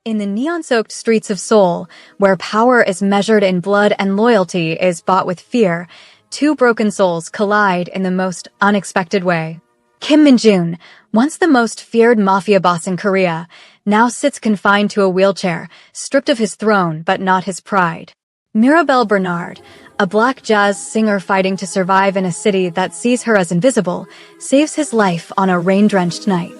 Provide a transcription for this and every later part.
In the neon-soaked streets of Seoul, where power is measured in blood and loyalty is bought with fear, two broken souls collide in the most unexpected way. Kim Min-jun, once the most feared mafia boss in Korea, now sits confined to a wheelchair, stripped of his throne but not his pride. Mirabelle Bernard, a black jazz singer fighting to survive in a city that sees her as invisible, saves his life on a rain-drenched night.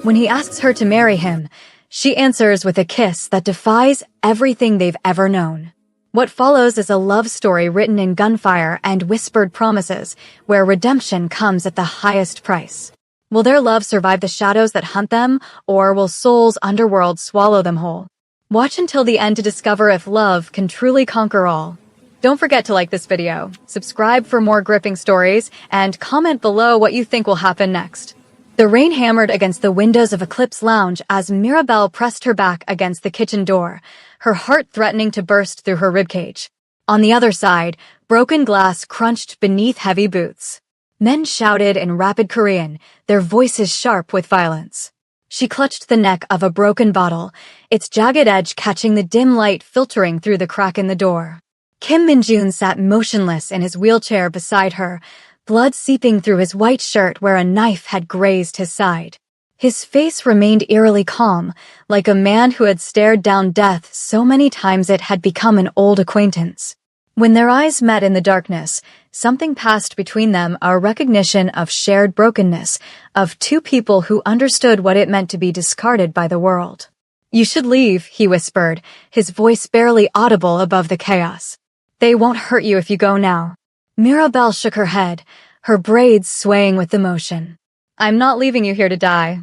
When he asks her to marry him, she answers with a kiss that defies everything they've ever known. What follows is a love story written in gunfire and whispered promises, where redemption comes at the highest price. Will their love survive the shadows that hunt them, or will Seoul's underworld swallow them whole? Watch until the end to discover if love can truly conquer all. Don't forget to like this video, subscribe for more gripping stories, and comment below what you think will happen next. The rain hammered against the windows of Eclipse Lounge as Mirabelle pressed her back against the kitchen door, her heart threatening to burst through her ribcage. On the other side, broken glass crunched beneath heavy boots. Men shouted in rapid Korean, their voices sharp with violence. She clutched the neck of a broken bottle, its jagged edge catching the dim light filtering through the crack in the door. Kim Min-jun sat motionless in his wheelchair beside her, blood seeping through his white shirt where a knife had grazed his side. His face remained eerily calm, like a man who had stared down death so many times it had become an old acquaintance. When their eyes met in the darkness, something passed between them, a recognition of shared brokenness, of two people who understood what it meant to be discarded by the world. "You should leave," he whispered, his voice barely audible above the chaos. "They won't hurt you if you go now." Mirabelle shook her head, her braids swaying with emotion. "I'm not leaving you here to die."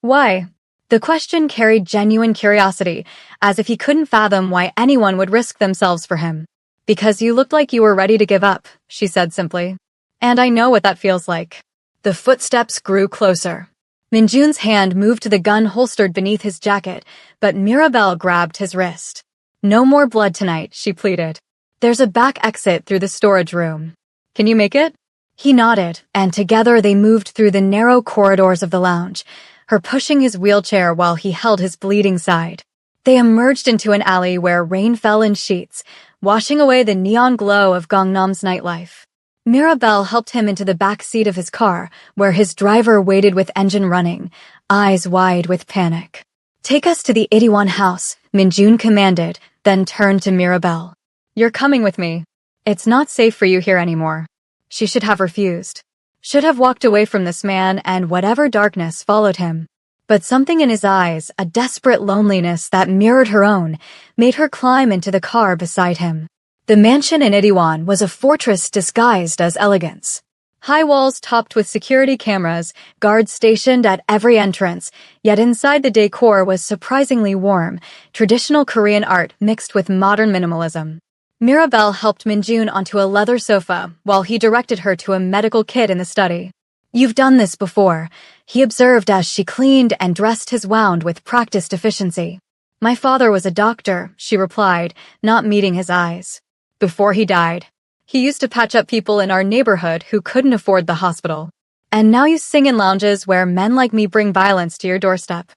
"Why?" The question carried genuine curiosity, as if he couldn't fathom why anyone would risk themselves for him. "Because you looked like you were ready to give up," she said simply. "And I know what that feels like." The footsteps grew closer. Min-jun's hand moved to the gun holstered beneath his jacket, but Mirabelle grabbed his wrist. "No more blood tonight," she pleaded. "There's a back exit through the storage room. Can you make it?" He nodded, and together they moved through the narrow corridors of the lounge, her pushing his wheelchair while he held his bleeding side. They emerged into an alley where rain fell in sheets, washing away the neon glow of Gangnam's nightlife. Mirabelle helped him into the back seat of his car, where his driver waited with engine running, eyes wide with panic. "Take us to the Itaewon house," Min-jun commanded, then turned to Mirabelle. "You're coming with me. It's not safe for you here anymore." She should have refused. Should have walked away from this man and whatever darkness followed him. But something in his eyes, a desperate loneliness that mirrored her own, made her climb into the car beside him. The mansion in Itaewon was a fortress disguised as elegance. High walls topped with security cameras, guards stationed at every entrance, yet inside the decor was surprisingly warm, traditional Korean art mixed with modern minimalism. Mirabelle helped Min-jun onto a leather sofa while he directed her to a medical kit in the study. "You've done this before," he observed as she cleaned and dressed his wound with practiced efficiency. "My father was a doctor," she replied, not meeting his eyes. "Before he died. He used to patch up people in our neighborhood who couldn't afford the hospital. And now you sing in lounges where men like me bring violence to your doorstep."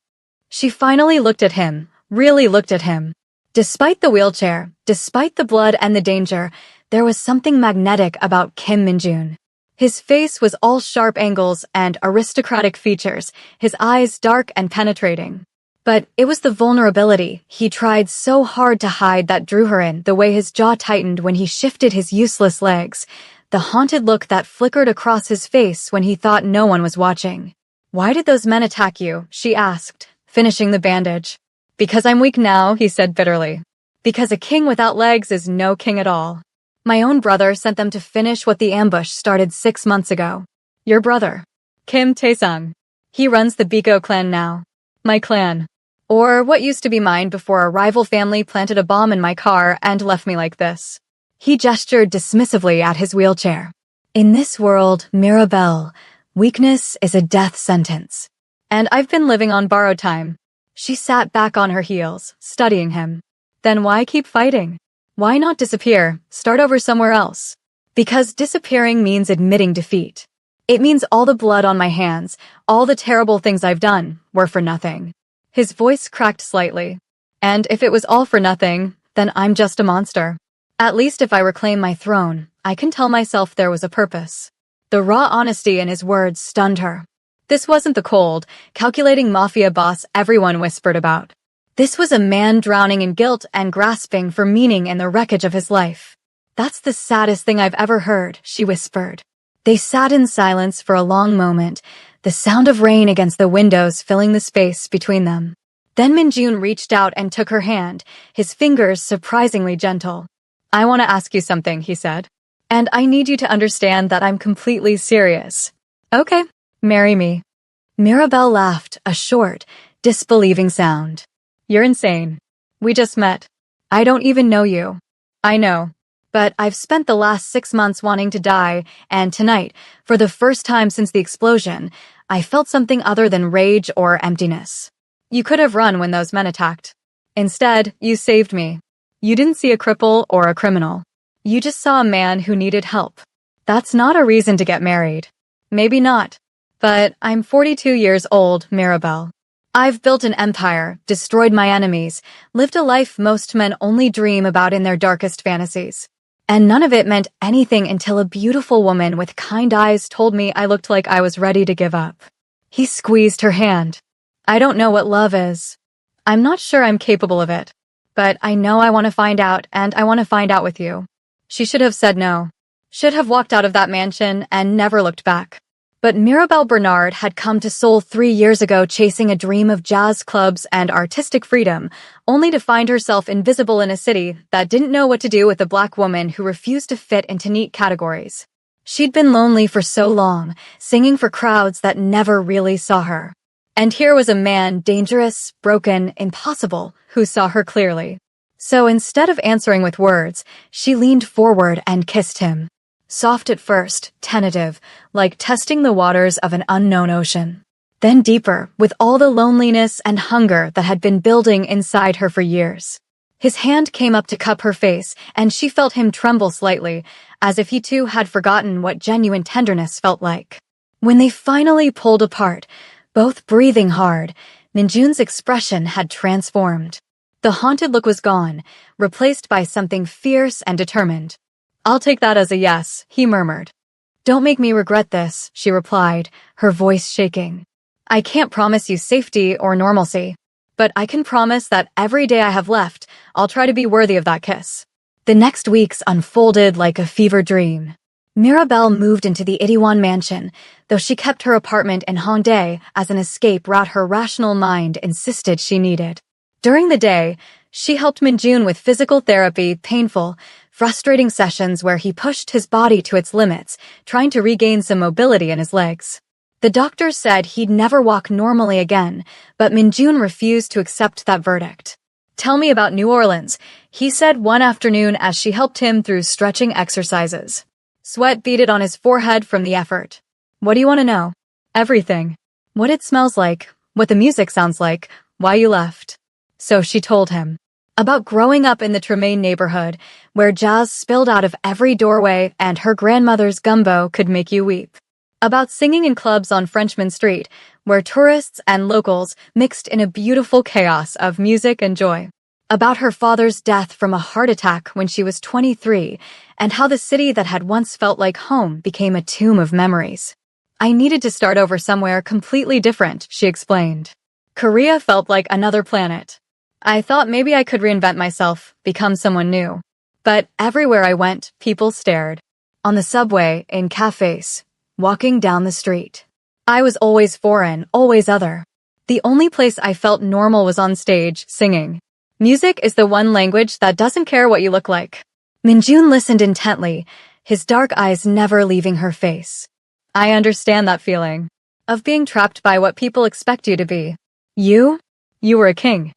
She finally looked at him, really looked at him. Despite the wheelchair, despite the blood and the danger, there was something magnetic about Kim Min-jun. His face was all sharp angles and aristocratic features, his eyes dark and penetrating. But it was the vulnerability he tried so hard to hide that drew her in, the way his jaw tightened when he shifted his useless legs, the haunted look that flickered across his face when he thought no one was watching. "Why did those men attack you?" she asked, finishing the bandage. "Because I'm weak now," he said bitterly. "Because a king without legs is no king at all. My own brother sent them to finish what the ambush started 6 months ago." "Your brother?" "Kim Tae-sung. He runs the Biko clan now. My clan. Or what used to be mine before a rival family planted a bomb in my car and left me like this." He gestured dismissively at his wheelchair. "In this world, Mirabelle, weakness is a death sentence. And I've been living on borrowed time." She sat back on her heels, studying him. "Then why keep fighting? Why not disappear, start over somewhere else?" "Because disappearing means admitting defeat. It means all the blood on my hands, all the terrible things I've done, were for nothing." His voice cracked slightly. And if it was all for nothing, then I'm just a monster. At least if I reclaim my throne, I can tell myself there was a purpose. The raw honesty in his words stunned her. This wasn't the cold, calculating mafia boss everyone whispered about. This was a man drowning in guilt and grasping for meaning in the wreckage of his life. That's the saddest thing I've ever heard, she whispered. They sat in silence for a long moment, the sound of rain against the windows filling the space between them. Then Minjun reached out and took her hand, his fingers surprisingly gentle. I want to ask you something, he said. And I need you to understand that I'm completely serious. Okay, marry me. Mirabelle laughed, a short, disbelieving sound. You're insane. We just met. I don't even know you. I know. But I've spent the last 6 months wanting to die, and tonight, for the first time since the explosion, I felt something other than rage or emptiness. You could have run when those men attacked. Instead, you saved me. You didn't see a cripple or a criminal. You just saw a man who needed help. That's not a reason to get married. Maybe not. But I'm 42 years old, Mirabelle. I've built an empire, destroyed my enemies, lived a life most men only dream about in their darkest fantasies. And none of it meant anything until a beautiful woman with kind eyes told me I looked like I was ready to give up. He squeezed her hand. I don't know what love is. I'm not sure I'm capable of it. But I know I want to find out, and I want to find out with you. She should have said no. Should have walked out of that mansion and never looked back. But Mirabelle Bernard had come to Seoul 3 years ago chasing a dream of jazz clubs and artistic freedom, only to find herself invisible in a city that didn't know what to do with a black woman who refused to fit into neat categories. She'd been lonely for so long, singing for crowds that never really saw her. And here was a man, dangerous, broken, impossible, who saw her clearly. So instead of answering with words, she leaned forward and kissed him. Soft at first, tentative, like testing the waters of an unknown ocean. Then deeper, with all the loneliness and hunger that had been building inside her for years. His hand came up to cup her face, and she felt him tremble slightly, as if he too had forgotten what genuine tenderness felt like. When they finally pulled apart, both breathing hard, Minjun's expression had transformed. The haunted look was gone, replaced by something fierce and determined. I'll take that as a yes, he murmured. Don't make me regret this, she replied, her voice shaking. I can't promise you safety or normalcy, but I can promise that every day I have left, I'll try to be worthy of that kiss. The next weeks unfolded like a fever dream. Mirabelle moved into the Itaewon mansion, though she kept her apartment in Hongdae as an escape route her rational mind insisted she needed. During the day, she helped Minjun with physical therapy, painful, frustrating sessions where he pushed his body to its limits, trying to regain some mobility in his legs. The doctors said he'd never walk normally again, but Minjun refused to accept that verdict. Tell me about New Orleans, he said one afternoon as she helped him through stretching exercises. Sweat beaded on his forehead from the effort. What do you want to know? Everything. What it smells like, what the music sounds like, why you left. So she told him. About growing up in the Tremaine neighborhood, where jazz spilled out of every doorway and her grandmother's gumbo could make you weep. About singing in clubs on Frenchman Street, where tourists and locals mixed in a beautiful chaos of music and joy. About her father's death from a heart attack when she was 23, and how the city that had once felt like home became a tomb of memories. I needed to start over somewhere completely different, she explained. Korea felt like another planet. I thought maybe I could reinvent myself, become someone new. But everywhere I went, people stared. On the subway, in cafes, walking down the street. I was always foreign, always other. The only place I felt normal was on stage, singing. Music is the one language that doesn't care what you look like. Minjun listened intently, his dark eyes never leaving her face. I understand that feeling. Of being trapped by what people expect you to be. You were a king.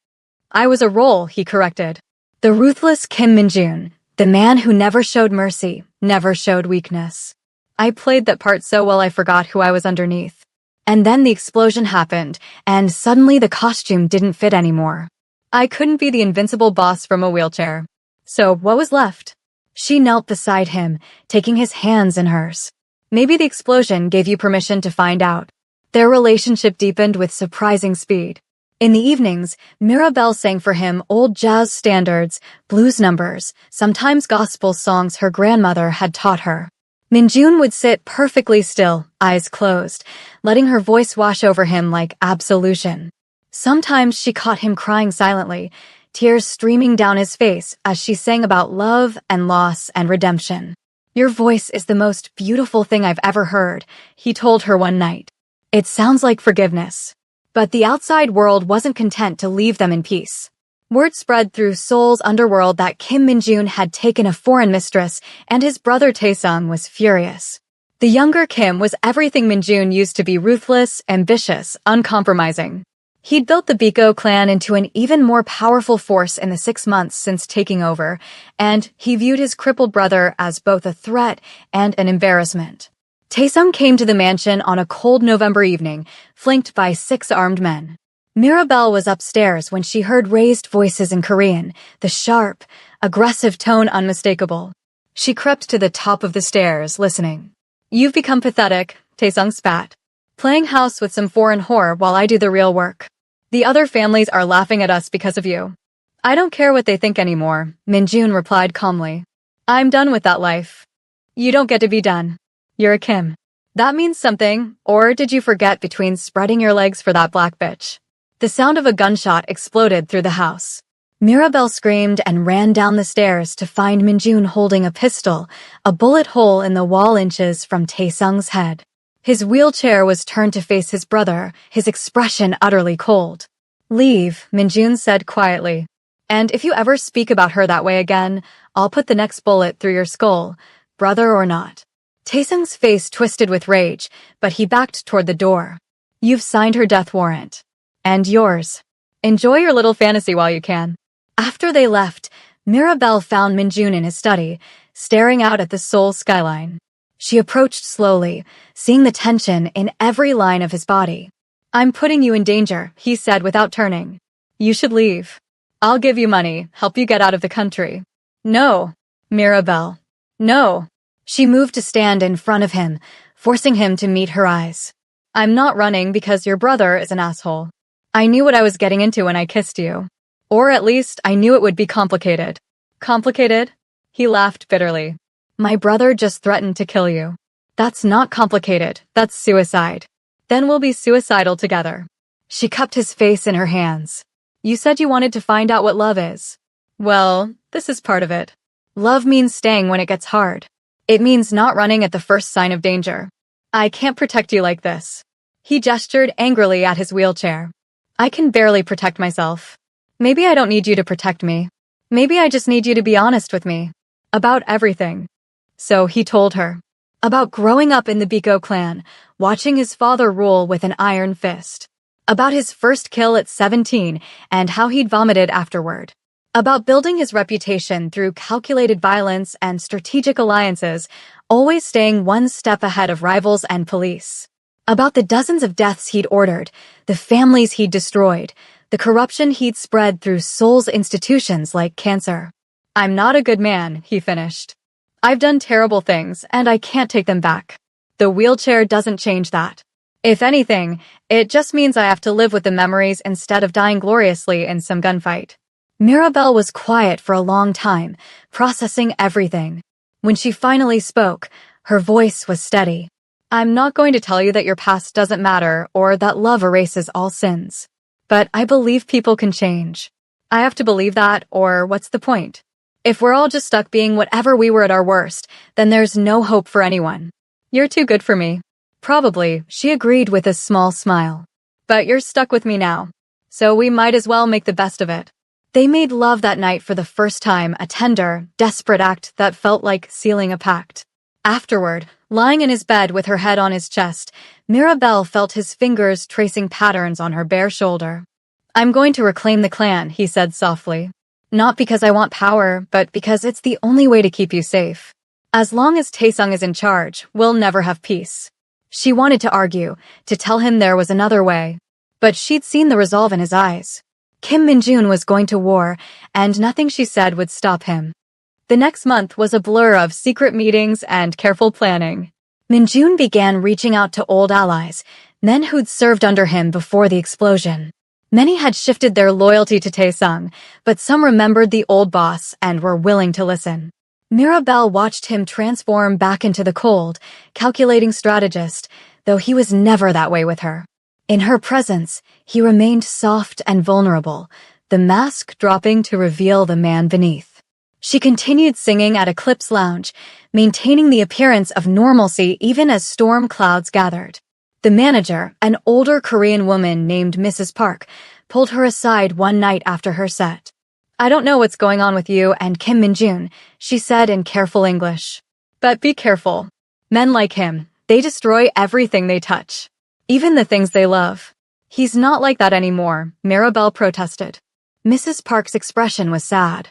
I was a role, he corrected. The ruthless Kim Minjun, the man who never showed mercy, never showed weakness. I played that part so well I forgot who I was underneath. And then the explosion happened, and suddenly the costume didn't fit anymore. I couldn't be the invincible boss from a wheelchair. So what was left? She knelt beside him, taking his hands in hers. Maybe the explosion gave you permission to find out. Their relationship deepened with surprising speed. In the evenings, Mirabelle sang for him old jazz standards, blues numbers, sometimes gospel songs her grandmother had taught her. Minjun would sit perfectly still, eyes closed, letting her voice wash over him like absolution. Sometimes she caught him crying silently, tears streaming down his face as she sang about love and loss and redemption. "Your voice is the most beautiful thing I've ever heard," he told her one night. "It sounds like forgiveness." But the outside world wasn't content to leave them in peace. Word spread through Seoul's underworld that Kim Min-jun had taken a foreign mistress, and his brother Taesung was furious. The younger Kim was everything Min-jun used to be: ruthless, ambitious, uncompromising. He'd built the Biko clan into an even more powerful force in the 6 months since taking over, and he viewed his crippled brother as both a threat and an embarrassment. Taesung came to the mansion on a cold November evening, flanked by 6 armed men. Mirabelle was upstairs when she heard raised voices in Korean, the sharp, aggressive tone unmistakable. She crept to the top of the stairs, listening. "You've become pathetic," Taesung spat. "Playing house with some foreign whore while I do the real work. The other families are laughing at us because of you." "I don't care what they think anymore," Min-jun replied calmly. "I'm done with that life." "You don't get to be done. You're a Kim. That means something, or did you forget between spreading your legs for that black bitch?" The sound of a gunshot exploded through the house. Mirabelle screamed and ran down the stairs to find Min-jun holding a pistol, a bullet hole in the wall inches from Taesung's head. His wheelchair was turned to face his brother, his expression utterly cold. "Leave," Min-jun said quietly. "And if you ever speak about her that way again, I'll put the next bullet through your skull, brother or not." Taesung's face twisted with rage, but he backed toward the door. "You've signed her death warrant. And yours. Enjoy your little fantasy while you can." After they left, Mirabelle found Min-jun in his study, staring out at the Seoul skyline. She approached slowly, seeing the tension in every line of his body. "I'm putting you in danger," he said without turning. "You should leave. I'll give you money, help you get out of the country." "No, Mirabelle. No." She moved to stand in front of him, forcing him to meet her eyes. "I'm not running because your brother is an asshole. I knew what I was getting into when I kissed you. Or at least I knew it would be complicated." "Complicated?" He laughed bitterly. "My brother just threatened to kill you. That's not complicated, that's suicide. Then we'll be suicidal together." She cupped his face in her hands. "You said you wanted to find out what love is. Well, this is part of it. Love means staying when it gets hard. It means not running at the first sign of danger. I can't protect you like this." He gestured angrily at his wheelchair. "I can barely protect myself. Maybe I don't need you to protect me. Maybe I just need you to be honest with me. About everything." So he told her. About growing up in the Biko clan, watching his father rule with an iron fist. About his first kill at 17 and how he'd vomited afterward. About building his reputation through calculated violence and strategic alliances, always staying one step ahead of rivals and police. About the dozens of deaths he'd ordered, the families he'd destroyed, the corruption he'd spread through Seoul's institutions like cancer. "I'm not a good man," he finished. "I've done terrible things, and I can't take them back. The wheelchair doesn't change that. If anything, it just means I have to live with the memories instead of dying gloriously in some gunfight." Mirabelle was quiet for a long time, processing everything. When she finally spoke, her voice was steady. "I'm not going to tell you that your past doesn't matter or that love erases all sins. But I believe people can change. I have to believe that, or what's the point? If we're all just stuck being whatever we were at our worst, then there's no hope for anyone. You're too good for me." "Probably," she agreed with a small smile. "But you're stuck with me now. So we might as well make the best of it." They made love that night for the first time, a tender, desperate act that felt like sealing a pact. Afterward, lying in his bed with her head on his chest, Mirabelle felt his fingers tracing patterns on her bare shoulder. "I'm going to reclaim the clan," he said softly. "Not because I want power, but because it's the only way to keep you safe. As long as Taesung is in charge, we'll never have peace." She wanted to argue, to tell him there was another way. But she'd seen the resolve in his eyes. Kim Min-jun was going to war, and nothing she said would stop him. The next month was a blur of secret meetings and careful planning. Min-jun began reaching out to old allies, men who'd served under him before the explosion. Many had shifted their loyalty to Taesung, but some remembered the old boss and were willing to listen. Mirabelle watched him transform back into the cold, calculating strategist, though he was never that way with her. In her presence, he remained soft and vulnerable, the mask dropping to reveal the man beneath. She continued singing at Eclipse Lounge, maintaining the appearance of normalcy even as storm clouds gathered. The manager, an older Korean woman named Mrs. Park, pulled her aside one night after her set. "I don't know what's going on with you and Kim Min-jun," she said in careful English. "But be careful. Men like him, they destroy everything they touch. Even the things they love." "He's not like that anymore," Mirabelle protested. Mrs. Park's expression was sad.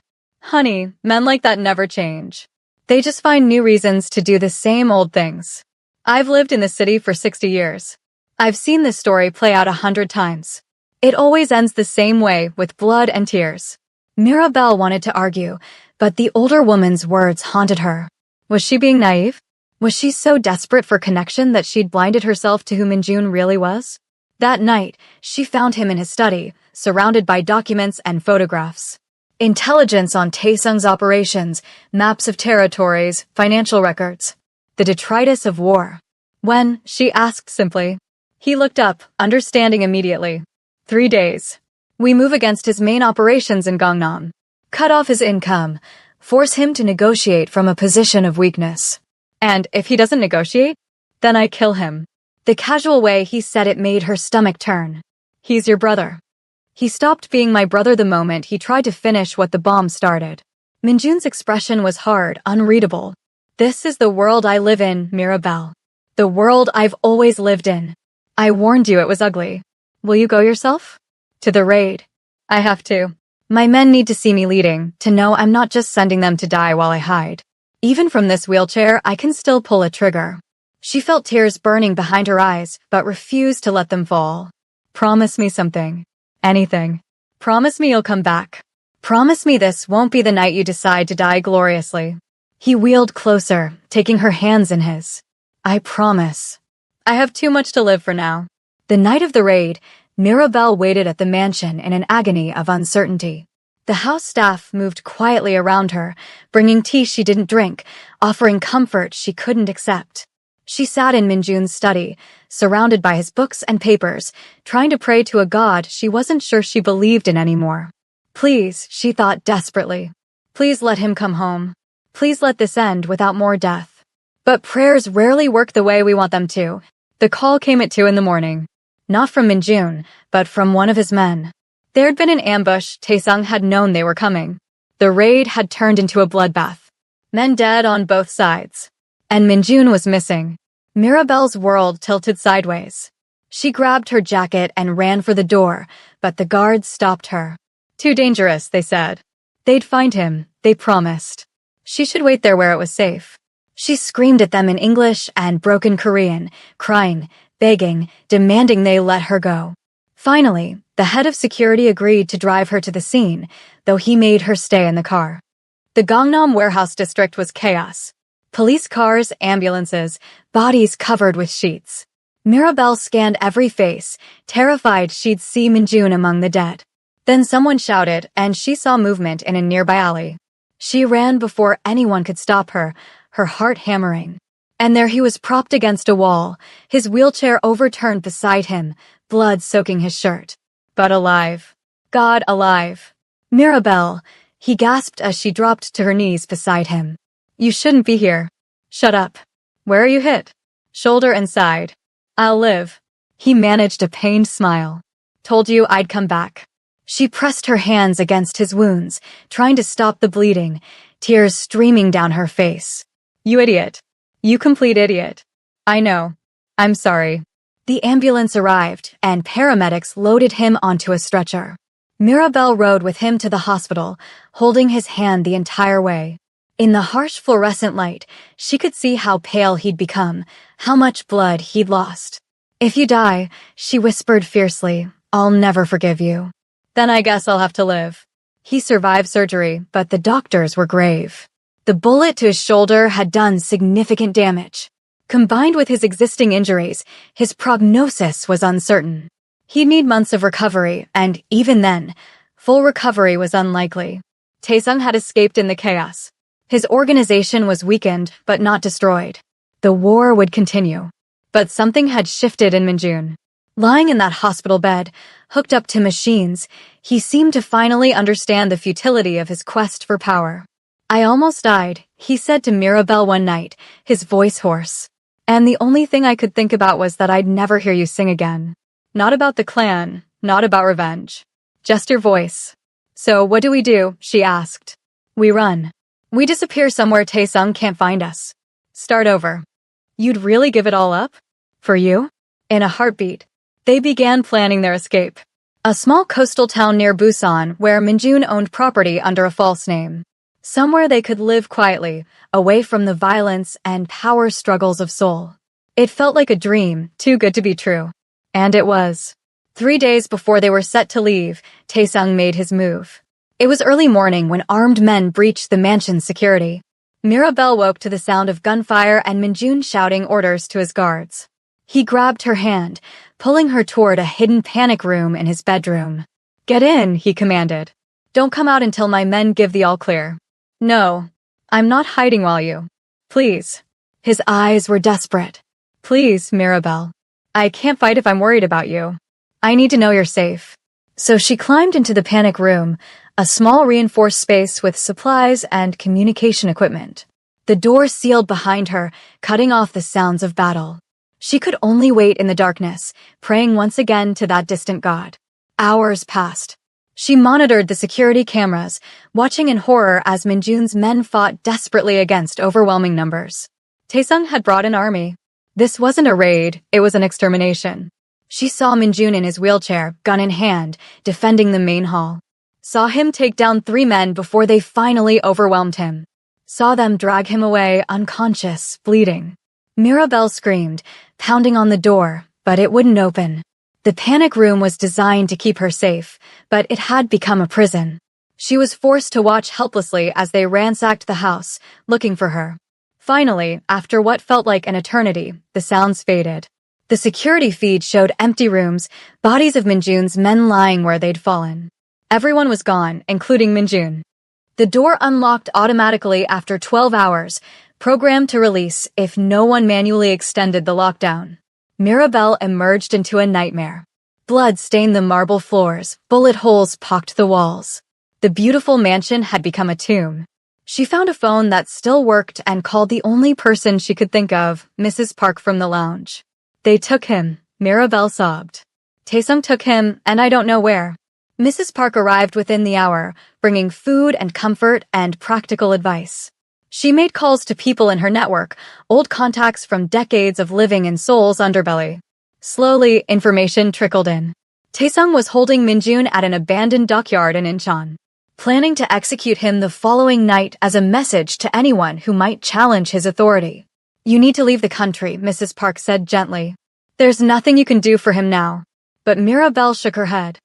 "Honey, men like that never change. They just find new reasons to do the same old things. I've lived in the city for 60 years. I've seen this story play out 100 times. It always ends the same way, with blood and tears." Mirabelle wanted to argue, but the older woman's words haunted her. Was she being naive? Was she so desperate for connection that she'd blinded herself to who Min-jun really was? That night, she found him in his study, surrounded by documents and photographs. Intelligence on Taesung's operations, maps of territories, financial records. The detritus of war. "When?" she asked simply. He looked up, understanding immediately. 3 days. "We move against his main operations in Gangnam. Cut off his income. Force him to negotiate from a position of weakness. And if he doesn't negotiate, then I kill him." The casual way he said it made her stomach turn. "He's your brother." He stopped being my brother the moment he tried to finish what the bomb started. Min-jun's expression was hard, unreadable. "This is the world I live in, Mirabelle. The world I've always lived in. I warned you it was ugly. Will you go yourself?" "To the raid." "I have to. My men need to see me leading, to know I'm not just sending them to die while I hide. Even from this wheelchair, I can still pull a trigger." She felt tears burning behind her eyes, but refused to let them fall. "Promise me something. Anything. Promise me you'll come back. Promise me this won't be the night you decide to die gloriously." He wheeled closer, taking her hands in his. "I promise. I have too much to live for now." The night of the raid, Mirabelle waited at the mansion in an agony of uncertainty. The house staff moved quietly around her, bringing tea she didn't drink, offering comfort she couldn't accept. She sat in Min-jun's study, surrounded by his books and papers, trying to pray to a god she wasn't sure she believed in anymore. Please, she thought desperately. Please let him come home. Please let this end without more death. But prayers rarely work the way we want them to. The call came at 2 a.m. Not from Min-jun, but from one of his men. There'd been an ambush. Taesung had known they were coming. The raid had turned into a bloodbath. Men dead on both sides. And Min-jun was missing. Mirabelle's world tilted sideways. She grabbed her jacket and ran for the door, but the guards stopped her. Too dangerous, they said. They'd find him, they promised. She should wait there where it was safe. She screamed at them in English and broken Korean, crying, begging, demanding they let her go. Finally, the head of security agreed to drive her to the scene, though he made her stay in the car. The Gangnam warehouse district was chaos. Police cars, ambulances, bodies covered with sheets. Mirabelle scanned every face, terrified she'd see Min-jun among the dead. Then someone shouted, and she saw movement in a nearby alley. She ran before anyone could stop her, her heart hammering. And there he was propped against a wall, his wheelchair overturned beside him, blood soaking his shirt. But alive. God alive. Mirabelle, he gasped as she dropped to her knees beside him. You shouldn't be here. Shut up. Where are you hit? Shoulder and side. I'll live. He managed a pained smile. Told you I'd come back. She pressed her hands against his wounds, trying to stop the bleeding, tears streaming down her face. You idiot. You complete idiot. I know. I'm sorry. The ambulance arrived, and paramedics loaded him onto a stretcher. Mirabelle rode with him to the hospital, holding his hand the entire way. In the harsh fluorescent light, she could see how pale he'd become, how much blood he'd lost. If you die, she whispered fiercely, I'll never forgive you. Then I guess I'll have to live. He survived surgery, but the doctors were grave. The bullet to his shoulder had done significant damage. Combined with his existing injuries, his prognosis was uncertain. He'd need months of recovery, and even then, full recovery was unlikely. Taesung had escaped in the chaos. His organization was weakened, but not destroyed. The war would continue. But something had shifted in Minjun. Lying in that hospital bed, hooked up to machines, he seemed to finally understand the futility of his quest for power. "I almost died," he said to Mirabelle one night, his voice hoarse. "And the only thing I could think about was that I'd never hear you sing again. Not about the clan, not about revenge. Just your voice." "So what do?" she asked. "We run. We disappear somewhere Taesung can't find us. Start over." "You'd really give it all up? For you?" In a heartbeat, they began planning their escape. A small coastal town near Busan where Minjun owned property under a false name. Somewhere they could live quietly, away from the violence and power struggles of Seoul. It felt like a dream, too good to be true. And it was. 3 days before they were set to leave, Taesung made his move. It was early morning when armed men breached the mansion's security. Mirabelle woke to the sound of gunfire and Minjun shouting orders to his guards. He grabbed her hand, pulling her toward a hidden panic room in his bedroom. "Get in," he commanded. "Don't come out until my men give the all-clear." "No, I'm not hiding while you. Please." His eyes were desperate. "Please, Mirabelle. I can't fight if I'm worried about you. I need to know you're safe." So she climbed into the panic room, a small reinforced space with supplies and communication equipment. The door sealed behind her, cutting off the sounds of battle. She could only wait in the darkness, praying once again to that distant god. Hours passed. She monitored the security cameras, watching in horror as Minjun's men fought desperately against overwhelming numbers. Taesung had brought an army. This wasn't a raid, it was an extermination. She saw Minjun in his wheelchair, gun in hand, defending the main hall. Saw him take down 3 men before they finally overwhelmed him. Saw them drag him away, unconscious, bleeding. Mirabelle screamed, pounding on the door, but it wouldn't open. The panic room was designed to keep her safe, but it had become a prison. She was forced to watch helplessly as they ransacked the house, looking for her. Finally, after what felt like an eternity, the sounds faded. The security feed showed empty rooms, bodies of Minjun's men lying where they'd fallen. Everyone was gone, including Minjun. The door unlocked automatically after 12 hours, programmed to release if no one manually extended the lockdown. Mirabelle emerged into a nightmare. Blood stained the marble floors, bullet holes pocked the walls. The beautiful mansion had become a tomb. She found a phone that still worked and called the only person she could think of, Mrs. Park from the lounge. "They took him," Mirabelle sobbed. "Taesung took him, and I don't know where." Mrs. Park arrived within the hour, bringing food and comfort and practical advice. She made calls to people in her network, old contacts from decades of living in Seoul's underbelly. Slowly, information trickled in. Taesung was holding Minjun at an abandoned dockyard in Incheon, planning to execute him the following night as a message to anyone who might challenge his authority. "You need to leave the country," Mrs. Park said gently. "There's nothing you can do for him now." But Mirabelle shook her head.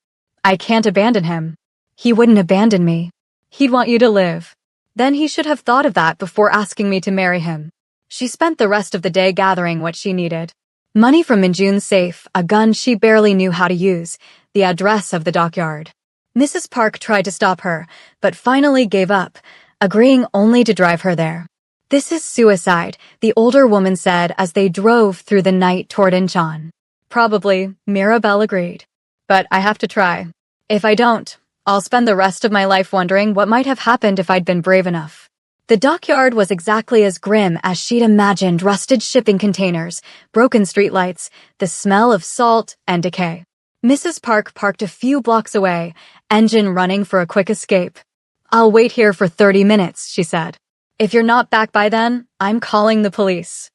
"I can't abandon him. He wouldn't abandon me. He'd want you to live." Then he should have thought of that before asking me to marry him. She spent the rest of the day gathering what she needed. Money from Minjun's safe, a gun she barely knew how to use, the address of the dockyard. Mrs. Park tried to stop her, but finally gave up, agreeing only to drive her there. "This is suicide," the older woman said as they drove through the night toward Incheon. "Probably," Mirabelle agreed. "But I have to try. If I don't, I'll spend the rest of my life wondering what might have happened if I'd been brave enough." The dockyard was exactly as grim as she'd imagined: rusted shipping containers, broken streetlights, the smell of salt and decay. Mrs. Park parked a few blocks away, engine running for a quick escape. "I'll wait here for 30 minutes, she said. "If you're not back by then, I'm calling the police."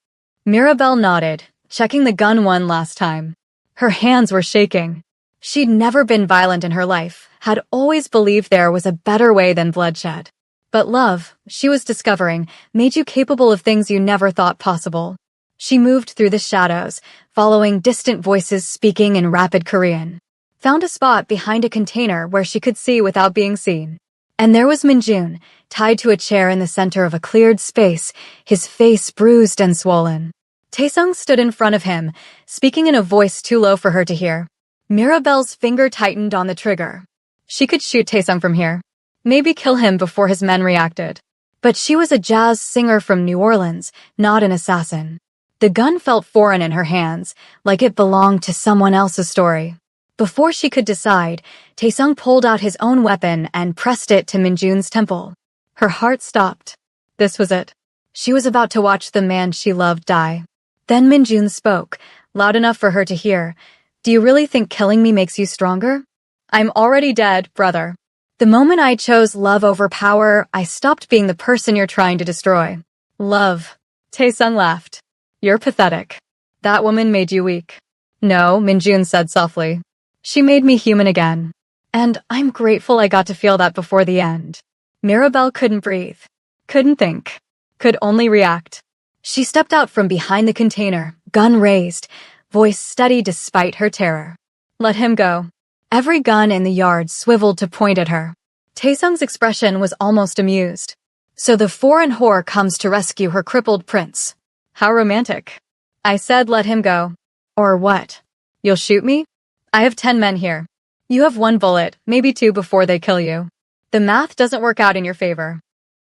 Mirabelle nodded, checking the gun one last time. Her hands were shaking. She'd never been violent in her life, had always believed there was a better way than bloodshed. But love, she was discovering, made you capable of things you never thought possible. She moved through the shadows, following distant voices speaking in rapid Korean. Found a spot behind a container where she could see without being seen. And there was Minjun, tied to a chair in the center of a cleared space, his face bruised and swollen. Taesung stood in front of him, speaking in a voice too low for her to hear. Mirabelle's finger tightened on the trigger. She could shoot Taesung from here. Maybe kill him before his men reacted. But she was a jazz singer from New Orleans, not an assassin. The gun felt foreign in her hands, like it belonged to someone else's story. Before she could decide, Taesung pulled out his own weapon and pressed it to Minjun's temple. Her heart stopped. This was it. She was about to watch the man she loved die. Then Minjun spoke, loud enough for her to hear. Do you really think killing me makes you stronger? I'm already dead, brother. The moment I chose love over power, I stopped being the person you're trying to destroy. Love. Taesung laughed. You're pathetic. That woman made you weak. No, Minjun said softly. She made me human again. And I'm grateful I got to feel that before the end. Mirabelle couldn't breathe. Couldn't think. Could only react. She stepped out from behind the container, gun raised, voice steady despite her terror. Let him go. Every gun in the yard swiveled to point at her. Taesung's expression was almost amused. So the foreign whore comes to rescue her crippled prince. How romantic. I said let him go. Or what? You'll shoot me? I have 10 men here. You have 1 bullet, maybe 2 before they kill you. The math doesn't work out in your favor.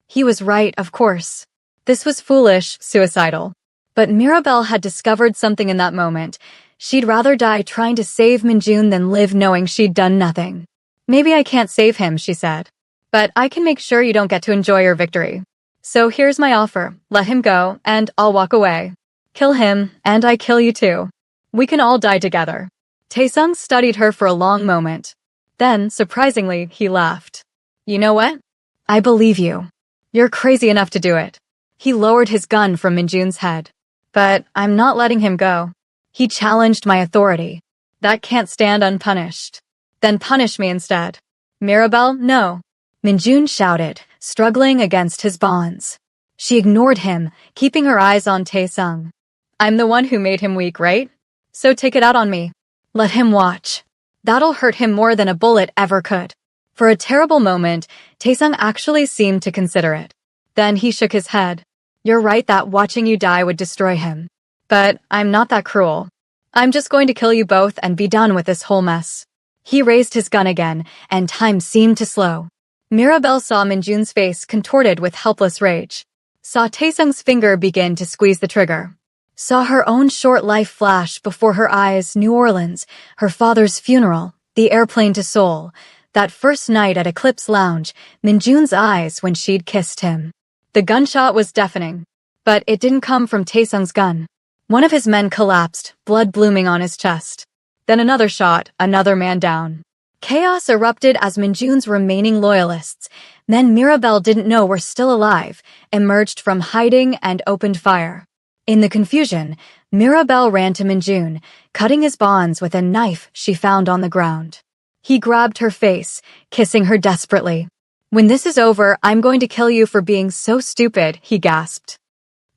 He was right, of course. This was foolish, suicidal. But Mirabelle had discovered something in that moment. She'd rather die trying to save Minjun than live knowing she'd done nothing. Maybe I can't save him, she said. But I can make sure you don't get to enjoy your victory. So here's my offer. Let him go, and I'll walk away. Kill him, and I kill you too. We can all die together. Taesung studied her for a long moment. Then, surprisingly, he laughed. You know what? I believe you. You're crazy enough to do it. He lowered his gun from Minjun's head. But I'm not letting him go. He challenged my authority. That can't stand unpunished. Then punish me instead. Mirabelle, no. Minjun shouted, struggling against his bonds. She ignored him, keeping her eyes on Taesung. I'm the one who made him weak, right? So take it out on me. Let him watch. That'll hurt him more than a bullet ever could. For a terrible moment, Taesung actually seemed to consider it. Then he shook his head. You're right that watching you die would destroy him. But I'm not that cruel. I'm just going to kill you both and be done with this whole mess. He raised his gun again, and time seemed to slow. Mirabelle saw Minjun's face contorted with helpless rage. Saw Taesung's finger begin to squeeze the trigger. Saw her own short life flash before her eyes, New Orleans, her father's funeral, the airplane to Seoul, that first night at Eclipse Lounge, Minjun's eyes when she'd kissed him. The gunshot was deafening, but it didn't come from Taesung's gun. One of his men collapsed, blood blooming on his chest. Then another shot, another man down. Chaos erupted as Minjun's remaining loyalists, men Mirabelle didn't know were still alive, emerged from hiding and opened fire. In the confusion, Mirabelle ran to Minjun, cutting his bonds with a knife she found on the ground. He grabbed her face, kissing her desperately. When this is over, I'm going to kill you for being so stupid, he gasped.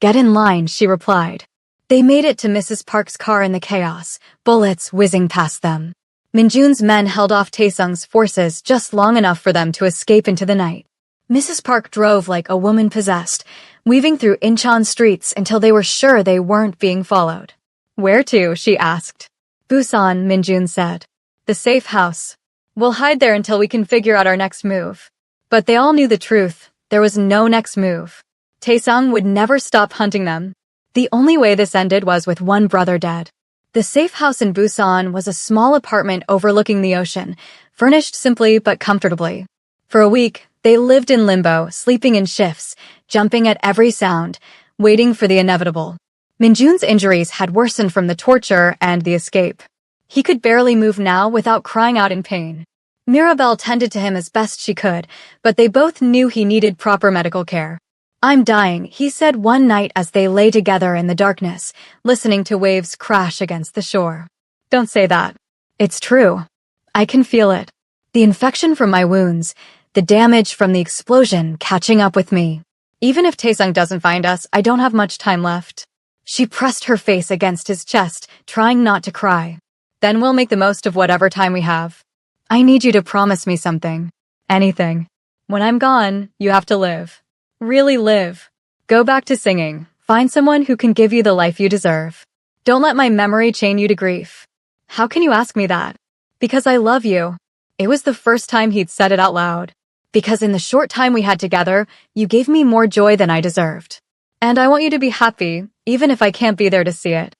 Get in line, she replied. They made it to Mrs. Park's car in the chaos, bullets whizzing past them. Minjun's men held off Taesung's forces just long enough for them to escape into the night. Mrs. Park drove like a woman possessed, weaving through Incheon streets until they were sure they weren't being followed. Where to? She asked. Busan, Minjun said. The safe house. We'll hide there until we can figure out our next move. But they all knew the truth. There was no next move. Taesung would never stop hunting them. The only way this ended was with one brother dead. The safe house in Busan was a small apartment overlooking the ocean, furnished simply but comfortably. For a week, they lived in limbo, sleeping in shifts, jumping at every sound, waiting for the inevitable. Minjun's injuries had worsened from the torture and the escape. He could barely move now without crying out in pain. Mirabelle tended to him as best she could, but they both knew he needed proper medical care. I'm dying, he said one night as they lay together in the darkness, listening to waves crash against the shore. Don't say that. It's true. I can feel it. The infection from my wounds, the damage from the explosion catching up with me. Even if Taesung doesn't find us, I don't have much time left. She pressed her face against his chest, trying not to cry. Then we'll make the most of whatever time we have. I need you to promise me something. Anything. When I'm gone, you have to live. Really live. Go back to singing. Find someone who can give you the life you deserve. Don't let my memory chain you to grief. How can you ask me that? Because I love you. It was the first time he'd said it out loud. Because in the short time we had together, you gave me more joy than I deserved. And I want you to be happy, even if I can't be there to see it.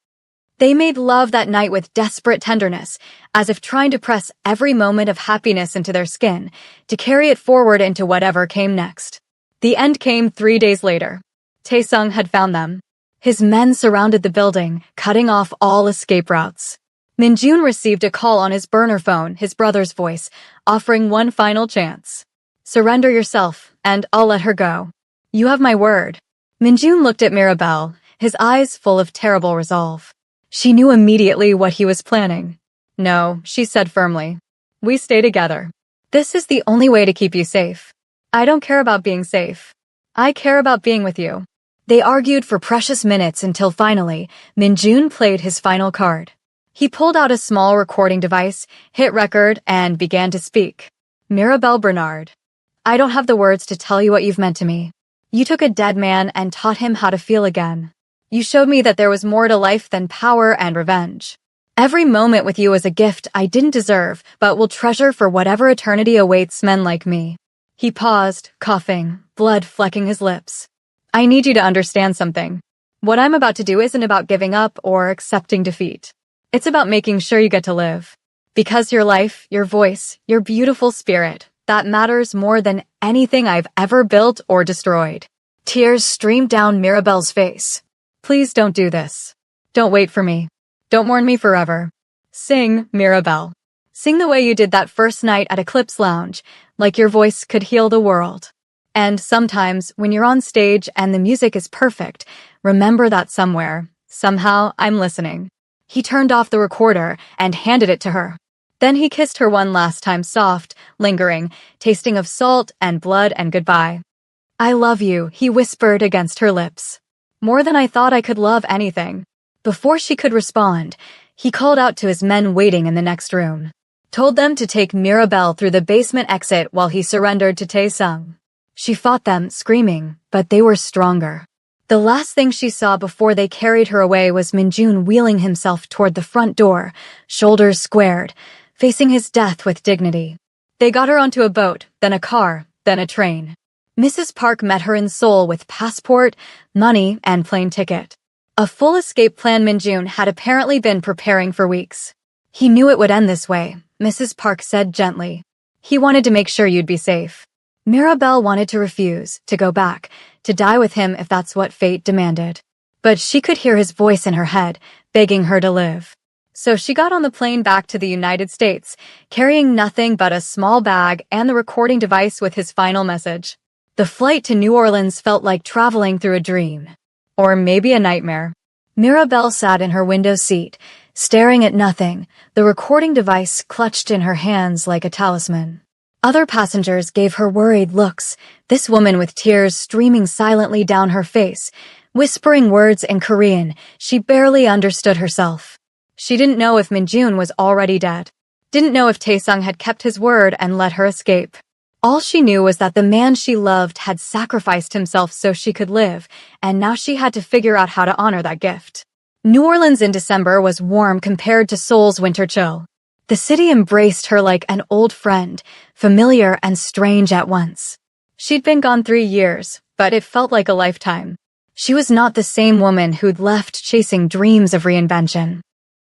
They made love that night with desperate tenderness, as if trying to press every moment of happiness into their skin, to carry it forward into whatever came next. The end came 3 days later. Taesung had found them. His men surrounded the building, cutting off all escape routes. Minjun received a call on his burner phone, his brother's voice, offering one final chance. Surrender yourself, and I'll let her go. You have my word. Minjun looked at Mirabelle, his eyes full of terrible resolve. She knew immediately what he was planning. No, she said firmly. We stay together. This is the only way to keep you safe. I don't care about being safe. I care about being with you. They argued for precious minutes until finally, Minjun played his final card. He pulled out a small recording device, hit record, and began to speak. Mirabelle Bernard. I don't have the words to tell you what you've meant to me. You took a dead man and taught him how to feel again. You showed me that there was more to life than power and revenge. Every moment with you was a gift I didn't deserve, but will treasure for whatever eternity awaits men like me. He paused, coughing, blood flecking his lips. I need you to understand something. What I'm about to do isn't about giving up or accepting defeat. It's about making sure you get to live. Because your life, your voice, your beautiful spirit, that matters more than anything I've ever built or destroyed. Tears streamed down Mirabelle's face. Please don't do this. Don't wait for me. Don't mourn me forever. Sing, Mirabelle. Sing the way you did that first night at Eclipse Lounge, like your voice could heal the world. And sometimes, when you're on stage and the music is perfect, remember that somewhere, somehow, I'm listening. He turned off the recorder and handed it to her. Then he kissed her one last time soft, lingering, tasting of salt and blood and goodbye. I love you, he whispered against her lips. More than I thought I could love anything. Before she could respond, he called out to his men waiting in the next room. Told them to take Mirabelle through the basement exit while he surrendered to Taesung. She fought them, screaming, but they were stronger. The last thing she saw before they carried her away was Minjun wheeling himself toward the front door, shoulders squared, facing his death with dignity. They got her onto a boat, then a car, then a train. Mrs. Park met her in Seoul with passport, money, and plane ticket. A full escape plan Minjun had apparently been preparing for weeks. He knew it would end this way, Mrs. Park said gently. He wanted to make sure you'd be safe. Mirabelle wanted to refuse, to go back, to die with him if that's what fate demanded. But she could hear his voice in her head, begging her to live. So she got on the plane back to the United States, carrying nothing but a small bag and the recording device with his final message. The flight to New Orleans felt like traveling through a dream. Or maybe a nightmare. Mirabelle sat in her window seat, staring at nothing, the recording device clutched in her hands like a talisman. Other passengers gave her worried looks, this woman with tears streaming silently down her face, whispering words in Korean she barely understood herself. She didn't know if Minjun was already dead. Didn't know if Taesung had kept his word and let her escape. All she knew was that the man she loved had sacrificed himself so she could live, and now she had to figure out how to honor that gift. New Orleans in December was warm compared to Seoul's winter chill. The city embraced her like an old friend, familiar and strange at once. She'd been gone 3 years, but it felt like a lifetime. She was not the same woman who'd left chasing dreams of reinvention.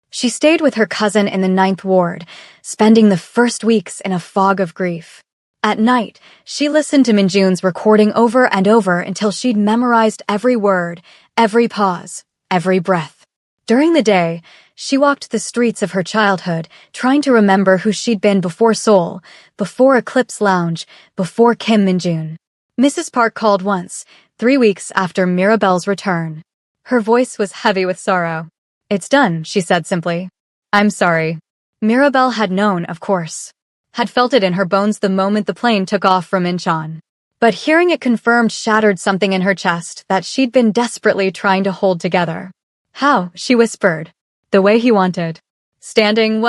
She stayed with her cousin in the 9th Ward, spending the first weeks in a fog of grief. At night, she listened to Minjun's recording over and over until she'd memorized every word, every pause, every breath. During the day, she walked the streets of her childhood, trying to remember who she'd been before Seoul, before Eclipse Lounge, before Kim Minjun. Mrs. Park called once, 3 weeks after Mirabelle's return. Her voice was heavy with sorrow. It's done, she said simply. I'm sorry. Mirabelle had known, of course. Had felt it in her bones the moment the plane took off from Incheon. But hearing it confirmed shattered something in her chest that she'd been desperately trying to hold together. How? She whispered. The way he wanted. Sitting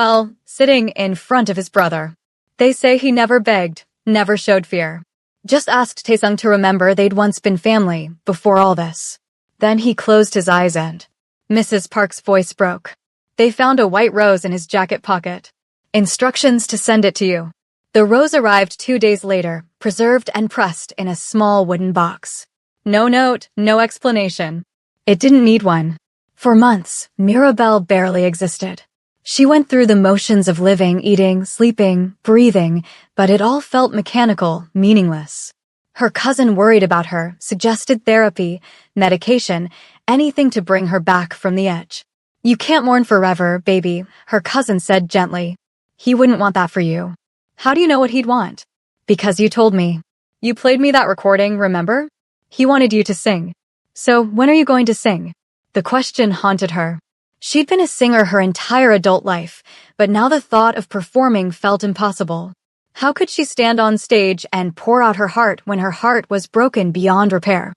in front of his brother. They say he never begged, never showed fear. Just asked Taesung to remember they'd once been family, before all this. Then he closed his eyes and... Mrs. Park's voice broke. They found a white rose in his jacket pocket. Instructions to send it to you. The rose arrived 2 days later, preserved and pressed in a small wooden box. No note, no explanation. It didn't need one. For months, Mirabelle barely existed. She went through the motions of living, eating, sleeping, breathing, but it all felt mechanical, meaningless. Her cousin worried about her, suggested therapy, medication, anything to bring her back from the edge. You can't mourn forever, baby, her cousin said gently. He wouldn't want that for you. How do you know what he'd want? Because you told me. You played me that recording, remember? He wanted you to sing. So when are you going to sing? The question haunted her. She'd been a singer her entire adult life, but now the thought of performing felt impossible. How could she stand on stage and pour out her heart when her heart was broken beyond repair?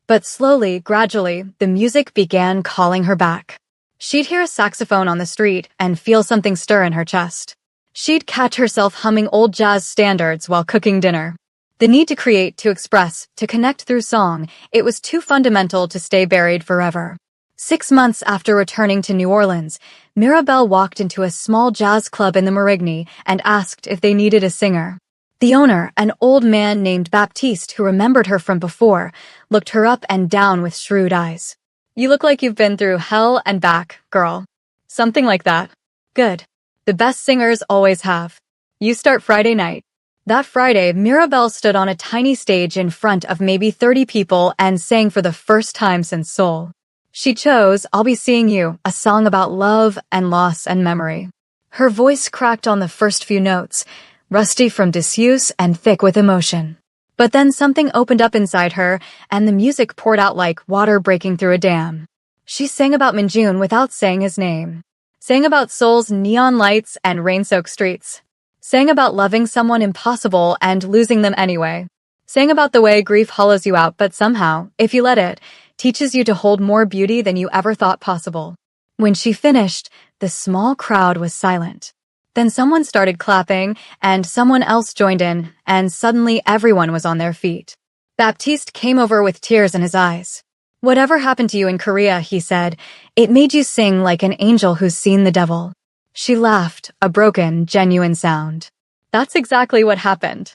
But slowly, gradually, the music began calling her back. She'd hear a saxophone on the street and feel something stir in her chest. She'd catch herself humming old jazz standards while cooking dinner. The need to create, to express, to connect through song, it was too fundamental to stay buried forever. 6 months after returning to New Orleans, Mirabelle walked into a small jazz club in the Marigny and asked if they needed a singer. The owner, an old man named Baptiste who remembered her from before, looked her up and down with shrewd eyes. You look like you've been through hell and back, girl. Something like that. Good. The best singers always have. You start Friday night. That Friday, Mirabelle stood on a tiny stage in front of maybe 30 people and sang for the first time since Soul. She chose I'll Be Seeing You, a song about love and loss and memory. Her voice cracked on the first few notes, rusty from disuse and thick with emotion. But then something opened up inside her, and the music poured out like water breaking through a dam. She sang about Minjun without saying his name. Sang about Seoul's neon lights and rain-soaked streets. Sang about loving someone impossible and losing them anyway. Sang about the way grief hollows you out, but somehow, if you let it, teaches you to hold more beauty than you ever thought possible. When she finished, the small crowd was silent. Then someone started clapping, and someone else joined in, and suddenly everyone was on their feet. Baptiste came over with tears in his eyes. Whatever happened to you in Korea, he said, it made you sing like an angel who's seen the devil. She laughed, a broken, genuine sound. That's exactly what happened.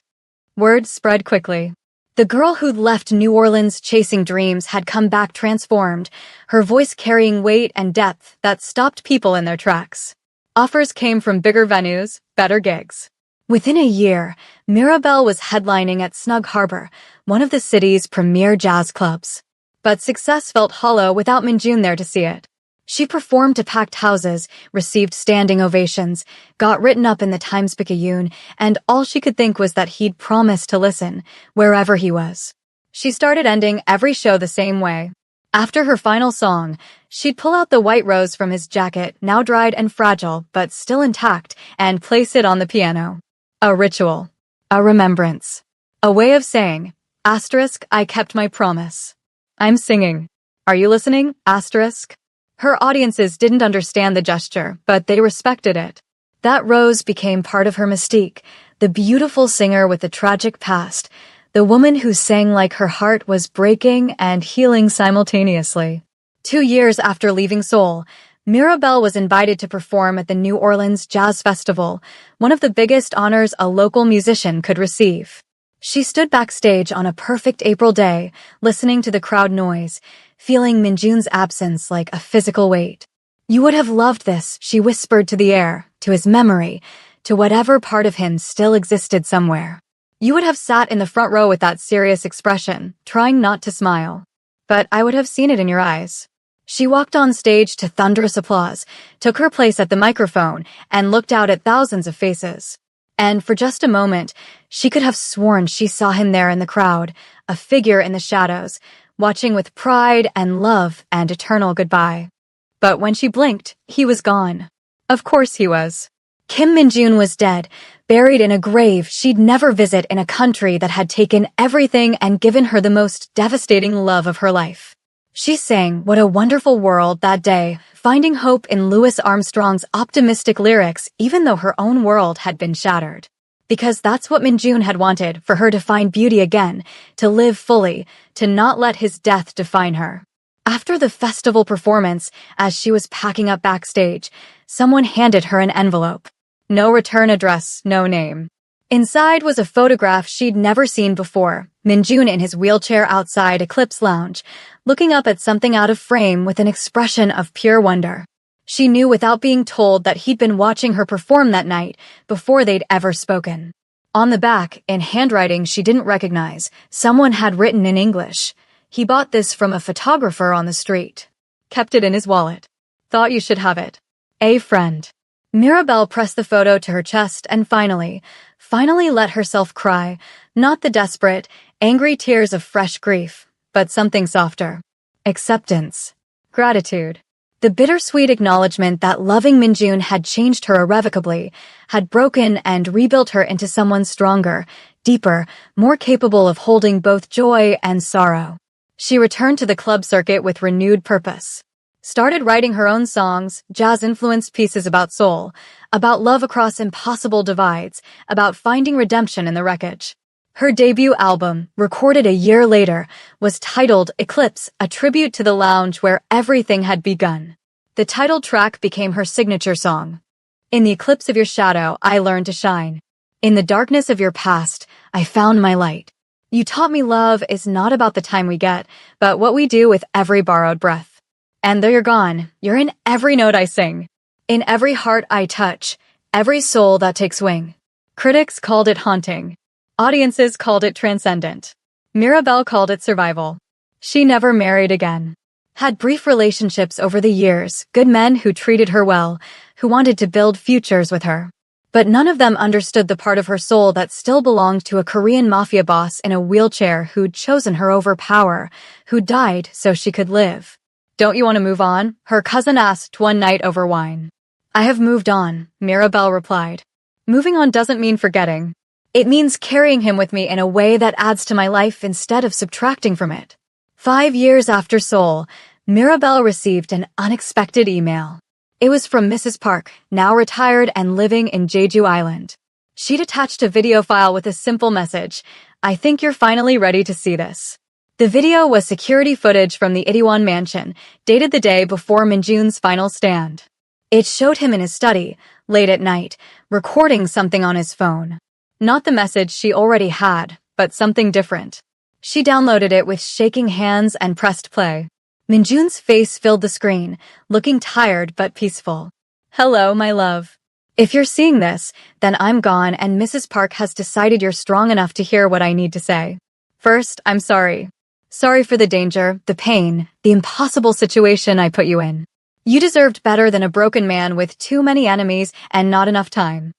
Word spread quickly. The girl who'd left New Orleans chasing dreams had come back transformed, her voice carrying weight and depth that stopped people in their tracks. Offers came from bigger venues, better gigs. Within a year, Mirabelle was headlining at Snug Harbor, one of the city's premier jazz clubs. But success felt hollow without Minjun there to see it. She performed to packed houses, received standing ovations, got written up in the Times-Picayune, and all she could think was that he'd promised to listen, wherever he was. She started ending every show the same way. After her final song, she'd pull out the white rose from his jacket, now dried and fragile, but still intact, and place it on the piano. A ritual. A remembrance. A way of saying, I kept my promise. I'm singing. Are you listening? Her audiences didn't understand the gesture, but they respected it. That rose became part of her mystique, the beautiful singer with the tragic past, the woman who sang like her heart was breaking and healing simultaneously. 2 years after leaving Seoul, Mirabelle was invited to perform at the New Orleans Jazz Festival, one of the biggest honors a local musician could receive. She stood backstage on a perfect April day, listening to the crowd noise, feeling Minjun's absence like a physical weight. You would have loved this, she whispered to the air, to his memory, to whatever part of him still existed somewhere. You would have sat in the front row with that serious expression, trying not to smile. But I would have seen it in your eyes. She walked on stage to thunderous applause, took her place at the microphone, and looked out at thousands of faces. And for just a moment, she could have sworn she saw him there in the crowd, a figure in the shadows, watching with pride and love and eternal goodbye. But when she blinked, he was gone. Of course he was. Kim Minjun was dead, buried in a grave she'd never visit in a country that had taken everything and given her the most devastating love of her life. She sang What a Wonderful World that day, finding hope in Louis Armstrong's optimistic lyrics even though her own world had been shattered. Because that's what Minjun had wanted, for her to find beauty again, to live fully, to not let his death define her. After the festival performance, as she was packing up backstage, someone handed her an envelope. No return address, no name. Inside was a photograph she'd never seen before. Minjun in his wheelchair outside Eclipse Lounge, looking up at something out of frame with an expression of pure wonder. She knew without being told that he'd been watching her perform that night before they'd ever spoken. On the back, in handwriting she didn't recognize, someone had written in English, "He bought this from a photographer on the street. Kept it in his wallet. Thought you should have it. A friend." Mirabelle pressed the photo to her chest and finally let herself cry, not the desperate, angry tears of fresh grief, but something softer. Acceptance. Gratitude. The bittersweet acknowledgement that loving Minjun had changed her irrevocably, had broken and rebuilt her into someone stronger, deeper, more capable of holding both joy and sorrow. She returned to the club circuit with renewed purpose. Started writing her own songs, jazz-influenced pieces about soul, about love across impossible divides, about finding redemption in the wreckage. Her debut album, recorded a year later, was titled Eclipse, a tribute to the lounge where everything had begun. The title track became her signature song. In the eclipse of your shadow, I learned to shine. In the darkness of your past, I found my light. You taught me love is not about the time we get, but what we do with every borrowed breath. And though you're gone, you're in every note I sing. In every heart I touch, every soul that takes wing. Critics called it haunting. Audiences called it transcendent. Mirabelle called it survival. She never married again. Had brief relationships over the years, good men who treated her well, who wanted to build futures with her. But none of them understood the part of her soul that still belonged to a Korean mafia boss in a wheelchair who'd chosen her over power, who died so she could live. "Don't you want to move on?" her cousin asked one night over wine. "I have moved on," Mirabelle replied. "Moving on doesn't mean forgetting. It means carrying him with me in a way that adds to my life instead of subtracting from it." 5 years after Seoul, Mirabelle received an unexpected email. It was from Mrs. Park, now retired and living in Jeju Island. She'd attached a video file with a simple message, "I think you're finally ready to see this." The video was security footage from the Itaewon mansion, dated the day before Minjun's final stand. It showed him in his study, late at night, recording something on his phone. Not the message she already had, but something different. She downloaded it with shaking hands and pressed play. Minjun's face filled the screen, looking tired but peaceful. "Hello, my love. If you're seeing this, then I'm gone and Mrs. Park has decided you're strong enough to hear what I need to say. First, I'm sorry. Sorry for the danger, the pain, the impossible situation I put you in. You deserved better than a broken man with too many enemies and not enough time.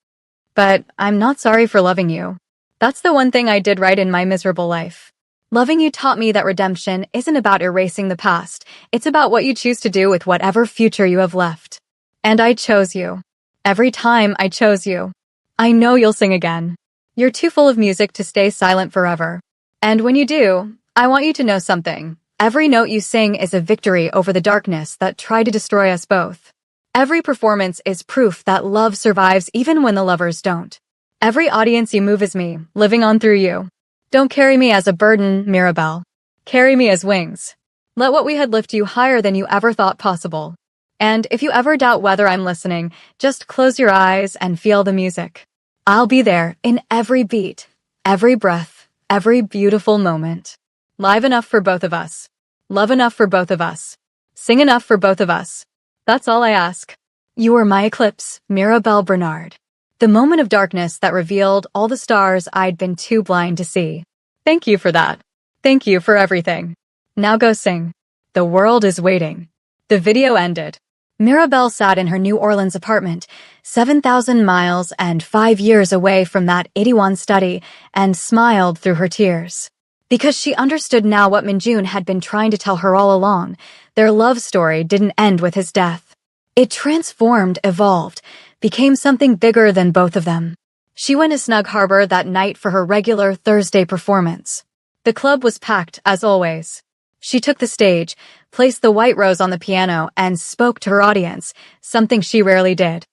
But I'm not sorry for loving you. That's the one thing I did right in my miserable life. Loving you taught me that redemption isn't about erasing the past, it's about what you choose to do with whatever future you have left. And I chose you. Every time I chose you. I know you'll sing again. You're too full of music to stay silent forever. And when you do, I want you to know something. Every note you sing is a victory over the darkness that tried to destroy us both. Every performance is proof that love survives even when the lovers don't. Every audience you move is me, living on through you. Don't carry me as a burden, Mirabelle. Carry me as wings. Let what we had lift you higher than you ever thought possible. And if you ever doubt whether I'm listening, just close your eyes and feel the music. I'll be there in every beat, every breath, every beautiful moment. Live enough for both of us. Love enough for both of us. Sing enough for both of us. That's all I ask. You were my eclipse, Mirabelle Bernard. The moment of darkness that revealed all the stars I'd been too blind to see. Thank you for that. Thank you for everything. Now go sing. The world is waiting. The video ended. Mirabelle sat in her New Orleans apartment, 7,000 miles and 5 years away from that Itaewon study, and smiled through her tears. Because she understood now what Minjun had been trying to tell her all along. Their love story didn't end with his death. It transformed, evolved, became something bigger than both of them. She went to Snug Harbor that night for her regular Thursday performance. The club was packed, as always. She took the stage, placed the white rose on the piano, and spoke to her audience, something she rarely did.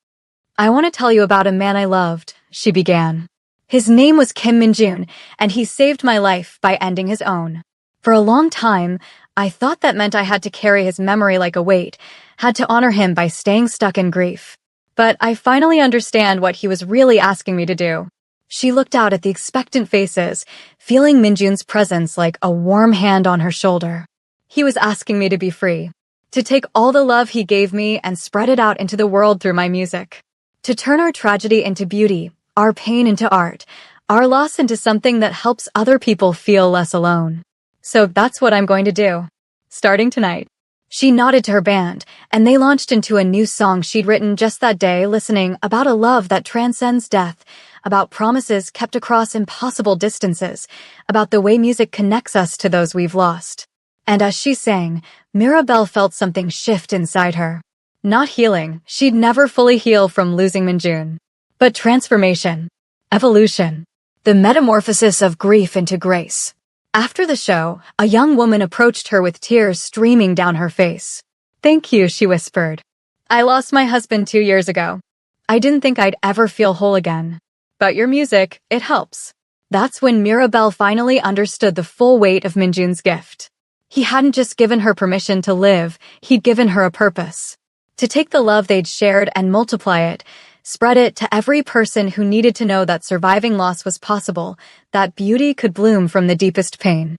"I want to tell you about a man I loved," she began. "His name was Kim Minjun, and he saved my life by ending his own. For a long time, I thought that meant I had to carry his memory like a weight, had to honor him by staying stuck in grief. But I finally understand what he was really asking me to do. She looked out at the expectant faces, feeling Minjun's presence like a warm hand on her shoulder. He was asking me to be free, to take all the love he gave me and spread it out into the world through my music, to turn our tragedy into beauty, our pain into art, our loss into something that helps other people feel less alone. So that's what I'm going to do. Starting tonight. She nodded to her band, and they launched into a new song she'd written just that day, listening about a love that transcends death, about promises kept across impossible distances, about the way music connects us to those we've lost. And as she sang, Mirabelle felt something shift inside her. Not healing, she'd never fully heal from losing Minjun. But transformation. Evolution. The metamorphosis of grief into grace. After the show, a young woman approached her with tears streaming down her face. "Thank you," she whispered. "I lost my husband 2 years ago. I didn't think I'd ever feel whole again. But your music, it helps." That's when Mirabelle finally understood the full weight of Minjun's gift. He hadn't just given her permission to live, he'd given her a purpose. To take the love they'd shared and multiply it, spread it to every person who needed to know that surviving loss was possible, that beauty could bloom from the deepest pain.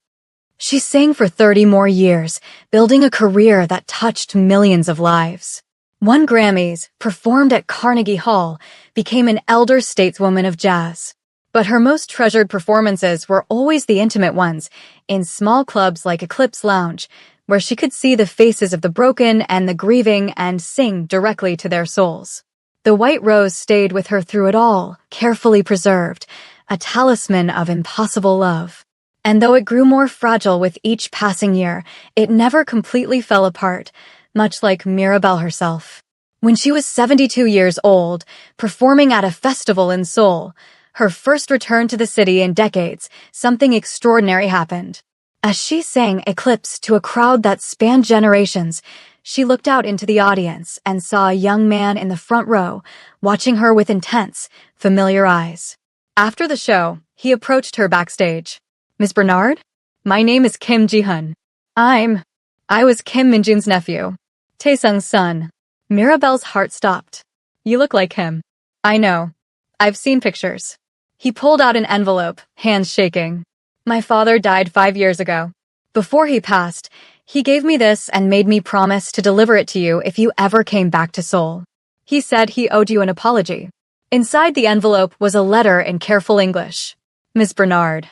She sang for 30 more years, building a career that touched millions of lives. Won Grammys, performed at Carnegie Hall, became an elder stateswoman of jazz. But her most treasured performances were always the intimate ones, in small clubs like Eclipse Lounge, where she could see the faces of the broken and the grieving and sing directly to their souls. The white rose stayed with her through it all, carefully preserved, a talisman of impossible love. And though it grew more fragile with each passing year, it never completely fell apart, much like Mirabelle herself. When she was 72 years old, performing at a festival in Seoul, her first return to the city in decades, something extraordinary happened. As she sang Eclipse to a crowd that spanned generations, she looked out into the audience and saw a young man in the front row, watching her with intense, familiar eyes. After the show, he approached her backstage. "Miss Bernard? My name is Kim Ji-hun. I was Kim Minjun's nephew. Taesung's son." Mirabelle's heart stopped. "You look like him." "I know. I've seen pictures." He pulled out an envelope, hands shaking. "My father died 5 years ago. Before he passed, he gave me this and made me promise to deliver it to you if you ever came back to Seoul. He said he owed you an apology." Inside the envelope was a letter in careful English. "Miss Bernard,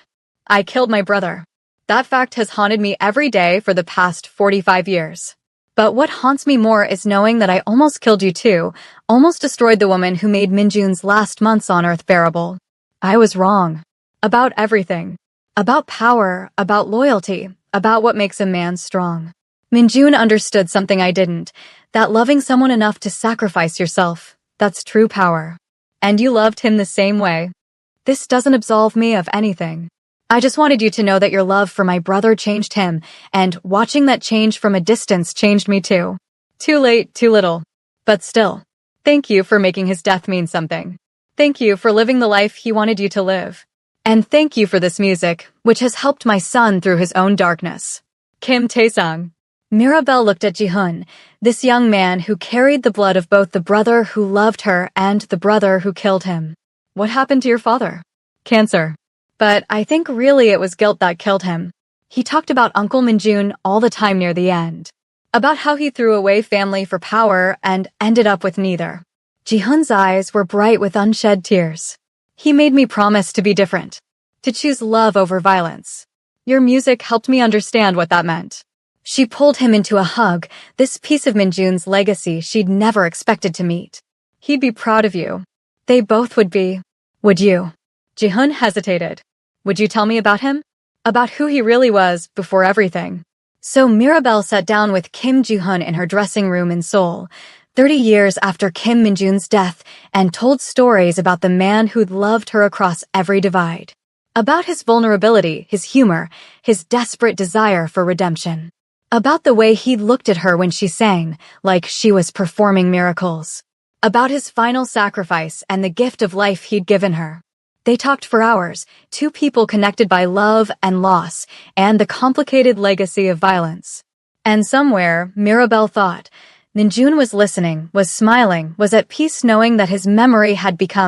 I killed my brother. That fact has haunted me every day for the past 45 years. But what haunts me more is knowing that I almost killed you too, almost destroyed the woman who made Minjun's last months on Earth bearable. I was wrong. About everything. About power, about loyalty, about what makes a man strong. Minjun understood something I didn't, that loving someone enough to sacrifice yourself, that's true power. And you loved him the same way. This doesn't absolve me of anything. I just wanted you to know that your love for my brother changed him, and watching that change from a distance changed me too. Too late, too little. But still, thank you for making his death mean something. Thank you for living the life he wanted you to live. And thank you for this music, which has helped my son through his own darkness. Kim Taesung." Mirabelle looked at Ji-hun, this young man who carried the blood of both the brother who loved her and the brother who killed him. "What happened to your father?" "Cancer. But I think really it was guilt that killed him. He talked about Uncle Minjun all the time near the end. About how he threw away family for power and ended up with neither." Ji-hun's eyes were bright with unshed tears. "He made me promise to be different. To choose love over violence. Your music helped me understand what that meant." She pulled him into a hug, this piece of Minjun's legacy she'd never expected to meet. "He'd be proud of you. They both would be. Would you?" Ji-hun hesitated. "Would you tell me about him? About who he really was before everything?" So Mirabelle sat down with Kim Ji-hun in her dressing room in Seoul, 30 years after Kim Minjun's death, and told stories about the man who'd loved her across every divide. About his vulnerability, his humor, his desperate desire for redemption. About the way he'd looked at her when she sang, like she was performing miracles. About his final sacrifice and the gift of life he'd given her. They talked for hours, two people connected by love and loss, and the complicated legacy of violence. And somewhere, Mirabelle thought, Ninjun was listening, was smiling, was at peace knowing that his memory had become